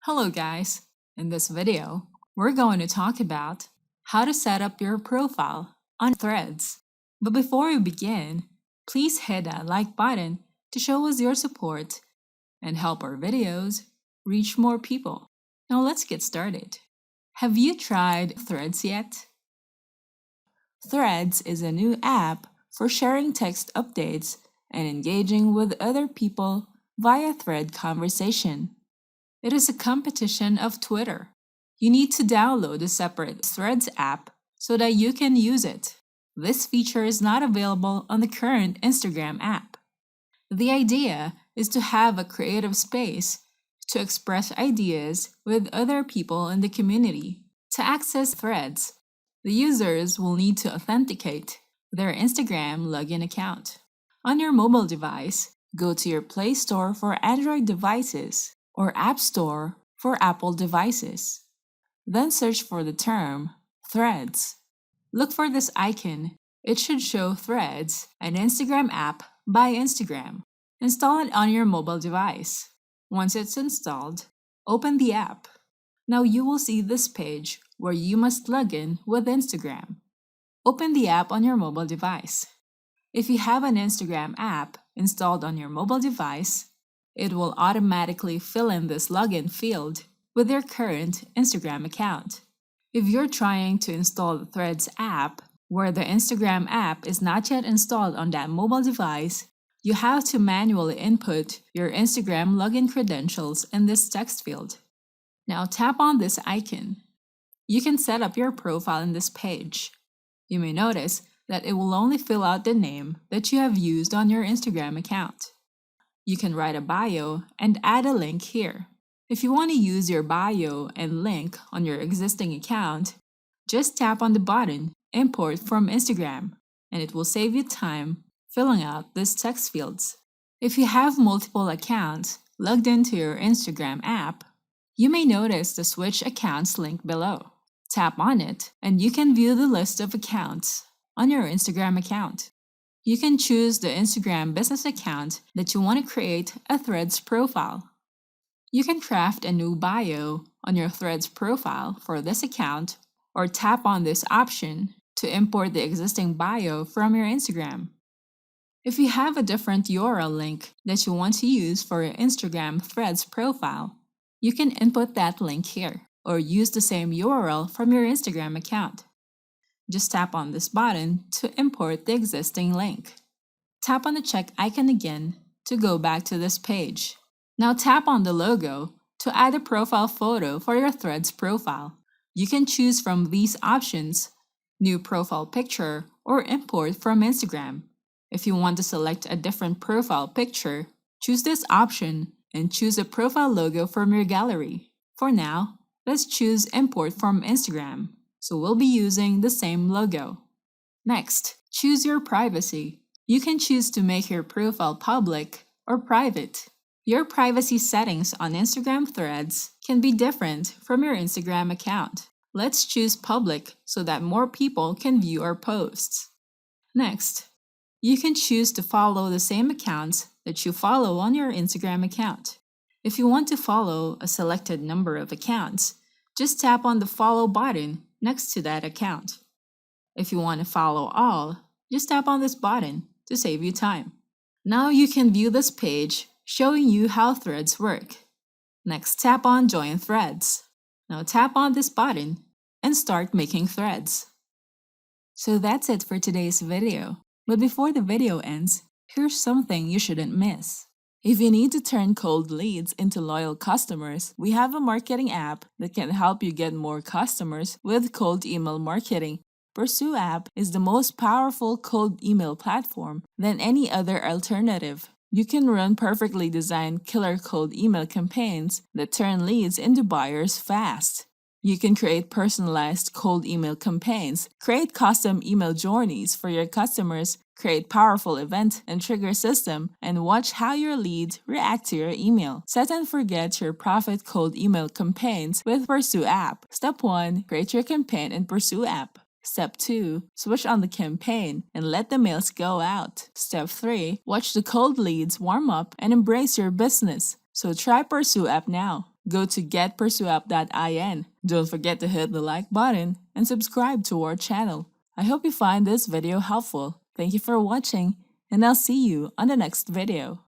Hello guys! In this video, we're going to talk about how to set up your profile on Threads. But before we begin, please hit that like button to show us your support and help our videos reach more people. Now let's get started. Have you tried Threads yet? Threads is a new app for sharing text updates and engaging with other people via thread conversation. It is a competition of Twitter. You need to download a separate Threads app so that you can use it. This feature is not available on the current Instagram app. The idea is to have a creative space to express ideas with other people in the community. To access Threads, the users will need to authenticate their Instagram login account. On your mobile device, go to your Play Store for Android devices or App Store for Apple devices. Then search for the term Threads. Look for this icon. It should show Threads, an Instagram app by Instagram. Install it on your mobile device. Once it's installed, open the app. Now you will see this page where you must log in with Instagram. Open the app on your mobile device. If you have an Instagram app installed on your mobile device, it will automatically fill in this login field with your current Instagram account. If you're trying to install the Threads app where the Instagram app is not yet installed on that mobile device, you have to manually input your Instagram login credentials in this text field. Now tap on this icon. You can set up your profile in this page. You may notice that it will only fill out the name that you have used on your Instagram account. You can write a bio and add a link here. If you want to use your bio and link on your existing account, just tap on the button Import from Instagram, and it will save you time filling out these text fields. If you have multiple accounts logged into your Instagram app, you may notice the Switch Accounts link below. Tap on it, and you can view the list of accounts on your Instagram account. You can choose the Instagram business account that you want to create a Threads profile. You can craft a new bio on your Threads profile for this account or tap on this option to import the existing bio from your Instagram. If you have a different URL link that you want to use for your Instagram Threads profile, you can input that link here or use the same URL from your Instagram account. Just tap on this button to import the existing link. Tap on the check icon again to go back to this page. Now tap on the logo to add a profile photo for your Threads profile. You can choose from these options: new profile picture or import from Instagram. If you want to select a different profile picture, choose this option and choose a profile logo from your gallery. For now, let's choose import from Instagram, so we'll be using the same logo. Next, choose your privacy. You can choose to make your profile public or private. Your privacy settings on Instagram Threads can be different from your Instagram account. Let's choose public so that more people can view our posts. Next, you can choose to follow the same accounts that you follow on your Instagram account. If you want to follow a selected number of accounts, just tap on the follow button next to that account. If you want to follow all, just tap on this button to save you time. Now you can view this page showing you how Threads work. Next, tap on Join Threads. Now tap on this button and start making threads. So that's it for today's video. But before the video ends, here's something you shouldn't miss. If you need to turn cold leads into loyal customers, we have a marketing app that can help you get more customers with cold email marketing. Pursue app is the most powerful cold email platform than any other alternative. You can run perfectly designed killer cold email campaigns that turn leads into buyers fast. You can create personalized cold email campaigns, create custom email journeys for your customers, create powerful event and trigger system, and watch how your leads react to your email. Set and forget your profit cold email campaigns with Pursue app. Step 1. Create your campaign in Pursue app. Step 2. Switch on the campaign and let the mails go out. Step 3. Watch the cold leads warm up and embrace your business. So try Pursue app now. go to getpursueapp.in. Don't forget to hit the like button and subscribe to our channel. I hope you find this video helpful. Thank you for watching, and I'll see you on the next video.